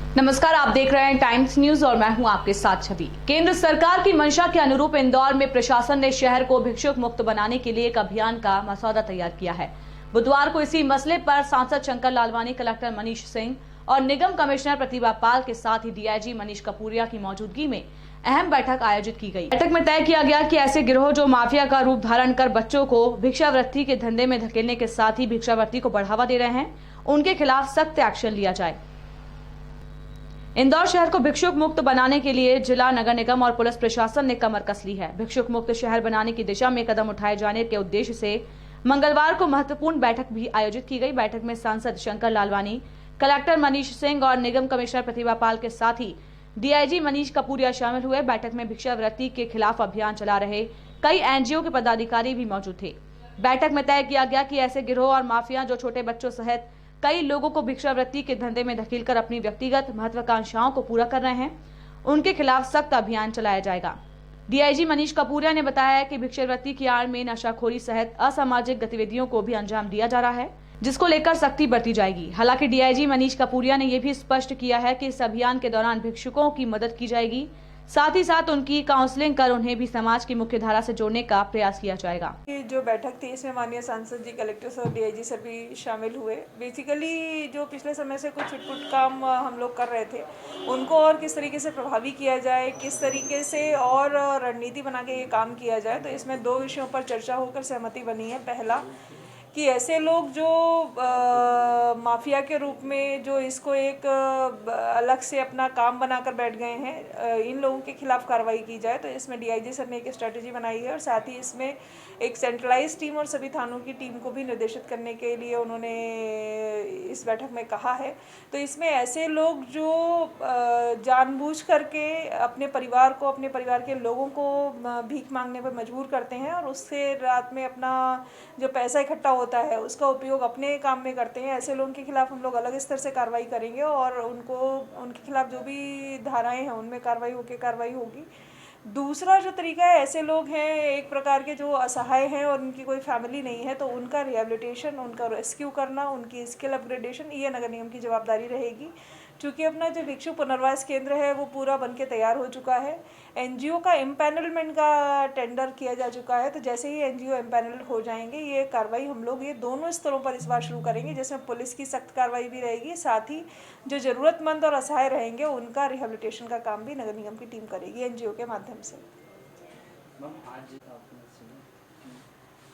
नमस्कार, आप देख रहे हैं टाइम्स न्यूज और मैं हूं आपके साथ छवि। केंद्र सरकार की मंशा के अनुरूप इंदौर में प्रशासन ने शहर को भिक्षुक मुक्त बनाने के लिए एक अभियान का मसौदा तैयार किया है। बुधवार को इसी मसले पर सांसद शंकर लालवानी, कलेक्टर मनीष सिंह और निगम कमिश्नर प्रतिभा पाल के साथ ही डीआईजी मनीष कपूरिया की मौजूदगी में अहम बैठक आयोजित की गई। बैठक में तय किया गया कि ऐसे गिरोह जो माफिया का रूप धारण कर बच्चों को भिक्षावृत्ति के धंधे में धकेलने के साथ ही भिक्षावृत्ति को बढ़ावा दे रहे हैं, उनके खिलाफ सख्त एक्शन लिया जाए। इंदौर शहर को भिक्षुक मुक्त बनाने के लिए जिला, नगर निगम और पुलिस प्रशासन ने कमर कस ली है। भिक्षुक मुक्त शहर बनाने की दिशा में कदम उठाए जाने के उद्देश्य से मंगलवार को महत्वपूर्ण बैठक भी आयोजित की गई। बैठक में सांसद शंकर लालवानी, कलेक्टर मनीष सिंह और निगम कमिश्नर प्रतिभा पाल के साथ ही डीआईजी मनीष कपूरिया शामिल हुए। बैठक में भिक्षावृत्ति के खिलाफ अभियान चला रहे कई एनजीओ के पदाधिकारी भी मौजूद थे। बैठक में तय किया गया कि ऐसे गिरोह और माफिया जो छोटे बच्चों सहित कई लोगों को भिक्षावृत्ति के धंधे में धकेलकर अपनी व्यक्तिगत महत्वाकांक्षाओं को पूरा कर रहे हैं, उनके खिलाफ सख्त अभियान चलाया जाएगा। डीआईजी मनीष कपूरिया ने बताया कि भिक्षावृत्ति की आड़ में नशाखोरी सहित असामाजिक गतिविधियों को भी अंजाम दिया जा रहा है, जिसको लेकर सख्ती बरती जाएगी। हालांकि डीआईजी मनीष कपूरिया ने यह भी स्पष्ट किया है कि इस अभियान के दौरान भिक्षुकों की मदद की जाएगी, साथ ही साथ उनकी काउंसलिंग कर उन्हें भी समाज की मुख्य धारा से जोड़ने का प्रयास किया जाएगा। जो बैठक थी इसमें माननीय सांसद जी, कलेक्टर सर, डीआईजी सर भी शामिल हुए। बेसिकली जो पिछले समय से कुछ छुटपुट काम हम लोग कर रहे थे, उनको और किस तरीके से प्रभावी किया जाए, किस तरीके से और रणनीति बना के ये काम किया जाए, तो इसमें 2 विषयों पर चर्चा होकर सहमति बनी है। पहला कि ऐसे लोग जो माफिया के रूप में जो इसको एक अलग से अपना काम बनाकर बैठ गए हैं, इन लोगों के खिलाफ कार्रवाई की जाए। तो इसमें डीआईजी सर ने एक स्ट्रेटजी बनाई है और साथ ही इसमें एक सेंट्रलाइज टीम और सभी थानों की टीम को भी निर्देशित करने के लिए उन्होंने इस बैठक में कहा है। तो इसमें ऐसे लोग जो जानबूझ करके अपने परिवार को, अपने परिवार के लोगों को भीख मांगने पर मजबूर करते हैं और उससे रात में अपना जो पैसा इकट्ठा होता है उसका उपयोग अपने काम में करते हैं, ऐसे लोगों के खिलाफ हम लोग अलग स्तर से कार्रवाई करेंगे और उनके खिलाफ जो भी धाराएं हैं उनमें कार्रवाई होगी। दूसरा जो तरीका है, ऐसे लोग हैं एक प्रकार के जो असहाय हैं और उनकी कोई फैमिली नहीं है, तो उनका रिहेबिलिटेशन, उनका रेस्क्यू करना, उनकी स्किल अपग्रेडेशन, ये नगर निगम की जवाबदारी रहेगी। चूँकि अपना जो भिक्षु पुनर्वास केंद्र है वो पूरा बनके तैयार हो चुका है। एनजीओ का एम्पैनलमेंट का टेंडर किया जा चुका है, तो जैसे ही एनजीओ एम्पैनल हो जाएंगे ये कार्रवाई हम लोग ये दोनों स्तरों पर इस बार शुरू करेंगे, जिसमें पुलिस की सख्त कार्रवाई भी रहेगी, साथ ही जो ज़रूरतमंद और असहाय रहेंगे उनका रिहेबिलिटेशन का काम भी नगर निगम की टीम करेगी एनजीओ के माध्यम से।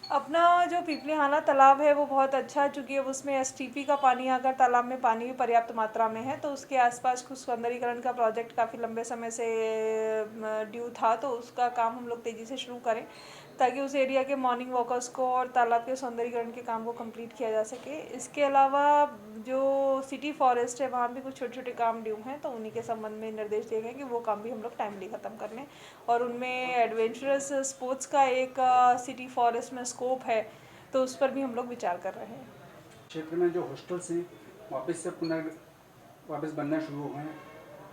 अपना जो पीपलीहाना तालाब है वो बहुत अच्छा है, चूँकि अब उसमें एसटीपी का पानी आकर तालाब में पानी भी पर्याप्त मात्रा में है, तो उसके आसपास कुछ सौंदर्यीकरण का प्रोजेक्ट काफ़ी लंबे समय से ड्यू था, तो उसका काम हम लोग तेज़ी से शुरू करें ताकि उस एरिया के मॉर्निंग वॉकर्स को और तालाब के सौंदर्यीकरण के काम को कंप्लीट किया जा सके। इसके अलावा जो सिटी फॉरेस्ट है वहाँ भी कुछ छोटे छोटे काम ड्यू हैं, तो उन्हीं के संबंध में निर्देश दिए गए कि वो काम भी हम लोग टाइमली ख़त्म कर लें। और उनमें एडवेंचरस स्पोर्ट्स का एक सिटी फॉरेस्ट में स्कोप है, तो उस पर भी हम लोग विचार कर रहे हैं। क्षेत्र में जो हॉस्टल्स हैं वापस बनना शुरू हुए हैं,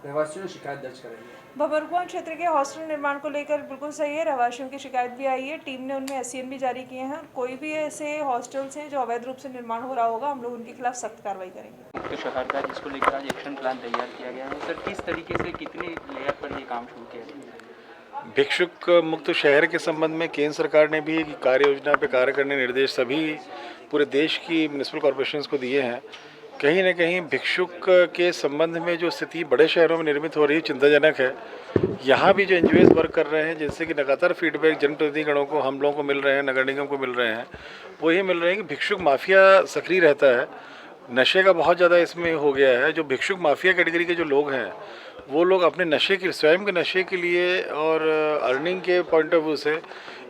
रहवासियों ने शिकायत दर्ज कराई है। भबरकुआं क्षेत्र के हॉस्टल निर्माण को लेकर बिल्कुल सही है, रहवासियों की शिकायत भी आई है। टीम ने उनमें एससीएन भी जारी किए हैं। कोई भी ऐसे हॉस्टल्स हैं जो अवैध रूप से निर्माण हो रहा होगा, हम लोग उनके खिलाफ सख्त कार्रवाई करेंगे। तो शहर का जिसको लेकर आज एक्शन प्लान तैयार किया गया है, सर किस तरीके से कितने लेयर पर ये काम शुरू किया गया है? भिक्षुक मुक्त शहर के संबंध में केंद्र सरकार ने भी कार्य योजना पर कार्य करने निर्देश सभी पूरे देश की म्यूनिसिपल कॉरपोरेशंस को दिए हैं। कहीं न कहीं भिक्षुक के संबंध में जो स्थिति बड़े शहरों में निर्मित हो रही है चिंताजनक है। यहाँ भी जो एनजीओज वर्क कर रहे हैं, जिनसे कि लगातार फीडबैक जनप्रतिनिधिगणों को, हम लोगों को मिल रहे हैं, नगर निगम को मिल रहे हैं, वो ये मिल रहे हैं कि भिक्षुक माफिया सक्रिय रहता है, नशे का बहुत ज़्यादा इसमें हो गया है। जो भिक्षुक माफिया कैटेगरी के जो लोग हैं वो लोग अपने नशे के, स्वयं के नशे के लिए और अर्निंग के पॉइंट ऑफ व्यू से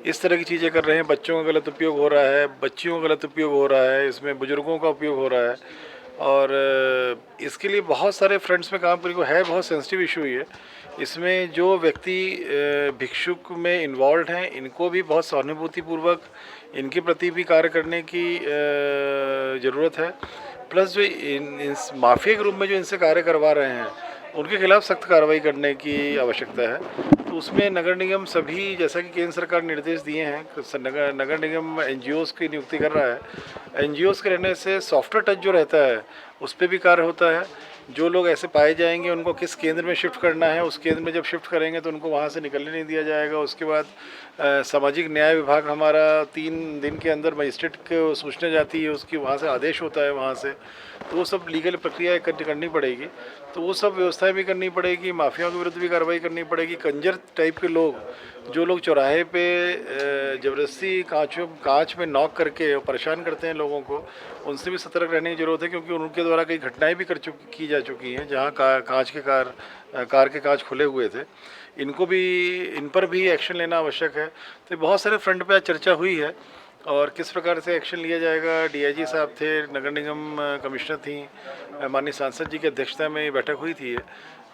इस तरह की चीज़ें कर रहे हैं। बच्चों का गलत उपयोग हो रहा है, बच्चियों का गलत उपयोग हो रहा है, इसमें बुजुर्गों का उपयोग हो रहा है और इसके लिए बहुत सारे फ्रंट्स में काम करने को है। बहुत सेंसिटिव इशू है। इसमें जो व्यक्ति भिक्षुक में इन्वॉल्व हैं, इनको भी बहुत सहानुभूतिपूर्वक इनके प्रति भी कार्य करने की ज़रूरत है। प्लस जो इस माफिया के रूप में जो इनसे कार्य करवा रहे हैं उनके खिलाफ सख्त कार्रवाई करने की आवश्यकता है। तो उसमें नगर निगम सभी, जैसा कि केंद्र सरकार निर्देश दिए हैं, नगर निगम एनजीओज की नियुक्ति कर रहा है। एनजीओज के रहने से सॉफ्टवेयर टच जो रहता है उस पर भी कार्य होता है। जो लोग ऐसे पाए जाएंगे उनको किस केंद्र में शिफ्ट करना है, उस केंद्र में जब शिफ्ट करेंगे तो उनको वहाँ से निकलने नहीं दिया जाएगा। उसके बाद सामाजिक न्याय विभाग हमारा 3 दिन के अंदर मजिस्ट्रेट को सूचना जाती है, उसकी वहाँ से आदेश होता है वहाँ से, तो वो सब लीगल प्रक्रिया करनी पड़ेगी। तो वो सब व्यवस्थाएं भी करनी पड़ेगी, माफियाओं के विरुद्ध भी कार्रवाई करनी पड़ेगी। कंजर टाइप के लोग, जो लोग चौराहे पे ज़बरदस्ती कांच में नॉक करके परेशान करते हैं लोगों को, उनसे भी सतर्क रहने की ज़रूरत है, क्योंकि उनके द्वारा कई घटनाएं भी की जा चुकी हैं जहां कार के कांच खुले हुए थे। इन पर भी एक्शन लेना आवश्यक है। तो बहुत सारे फ्रंट पे आज चर्चा हुई है और किस प्रकार से एक्शन लिया जाएगा। डीआईजी साहब थे, नगर निगम कमिश्नर थी, माननीय सांसद जी की अध्यक्षता में ये बैठक हुई थी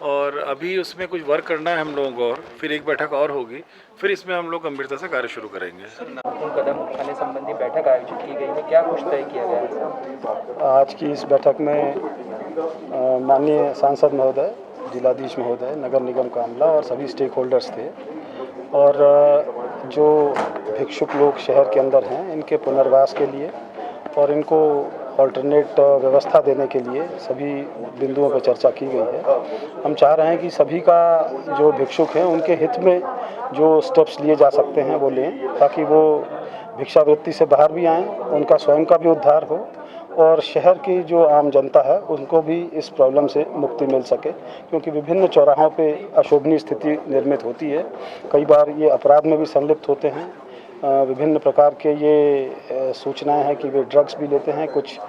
और अभी उसमें कुछ वर्क करना है हम लोगों को, और फिर एक बैठक और होगी, फिर इसमें हम लोग गंभीरता से कार्य शुरू करेंगे। महत्वपूर्ण कदम उठाने संबंधी बैठक आयोजित की गई है, क्या कुछ तय किया गया है? आज की इस बैठक में माननीय सांसद महोदय, जिलाधीश महोदय, नगर निगम का अमला और सभी स्टेक होल्डर्स थे। और जो भिक्षुक लोग शहर के अंदर हैं, इनके पुनर्वास के लिए और इनको ऑल्टरनेट व्यवस्था देने के लिए सभी बिंदुओं पर चर्चा की गई है। हम चाह रहे हैं कि सभी का जो भिक्षुक हैं उनके हित में जो स्टेप्स लिए जा सकते हैं वो लें, ताकि वो भिक्षावृत्ति से बाहर भी आएँ, उनका स्वयं का भी उद्धार हो और शहर की जो आम जनता है उनको भी इस प्रॉब्लम से मुक्ति मिल सके, क्योंकि विभिन्न चौराहों पे अशोभनीय स्थिति निर्मित होती है। कई बार ये अपराध में भी संलिप्त होते हैं। विभिन्न प्रकार के ये सूचनाएं हैं कि वे ड्रग्स भी लेते हैं, कुछ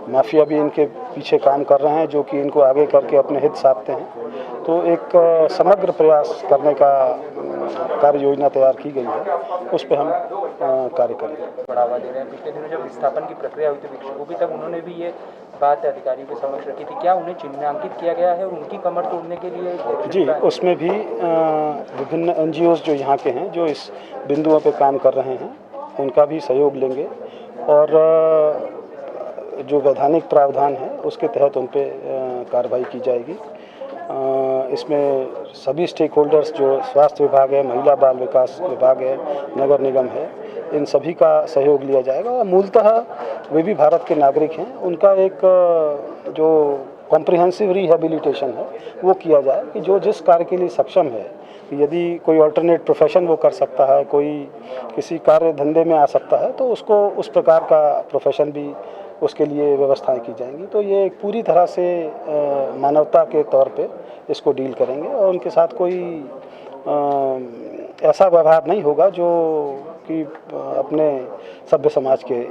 माफिया भी इनके पीछे काम कर रहे हैं जो कि इनको आगे करके अपने हित साधते हैं। तो एक समग्र प्रयास करने का कार्य योजना तैयार की गई है, उस पर हम कार्य करेंगे। बढ़ावा दे रहे हैं। पिछले दिनों जब विस्थापन की प्रक्रिया हुई थी भिक्षुकों की, तब उन्होंने भी ये बात अधिकारियों के समक्ष रखी थी। क्या उन्हें चिन्हांकित किया गया है और उनकी कमर तोड़ने के लिए? जी, उसमें भी विभिन्न NGOs जो यहाँ के हैं, जो इस बिंदुओं पे काम कर रहे हैं, उनका भी सहयोग लेंगे और जो वैधानिक प्रावधान है उसके तहत उन पर कार्रवाई की जाएगी। इसमें सभी स्टेक होल्डर्स, जो स्वास्थ्य विभाग है, महिला बाल विकास विभाग है, नगर निगम है, इन सभी का सहयोग लिया जाएगा। और मूलतः वे भी भारत के नागरिक हैं, उनका एक जो कॉम्प्रिहेंसिव रिहेबिलिटेशन है वो किया जाए कि जो जिस कार्य के लिए सक्षम है, यदि कोई अल्टरनेट प्रोफेशन वो कर सकता है, कोई किसी कार्य धंधे में आ सकता है, तो उसको उस प्रकार का प्रोफेशन भी उसके लिए व्यवस्थाएं की जाएंगी। तो ये एक पूरी तरह से मानवता के तौर पे इसको डील करेंगे और उनके साथ कोई ऐसा व्यवहार नहीं होगा जो कि अपने सभ्य समाज के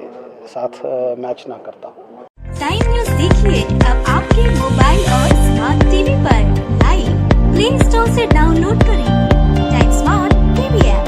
साथ मैच ना करता हो। टाइम न्यूज़ देखिए अब आपके मोबाइल और स्मार्ट टीवी पर। लाइव प्ले स्टोर से डाउनलोड करें टाइम स्मार्ट टीवी ऐप।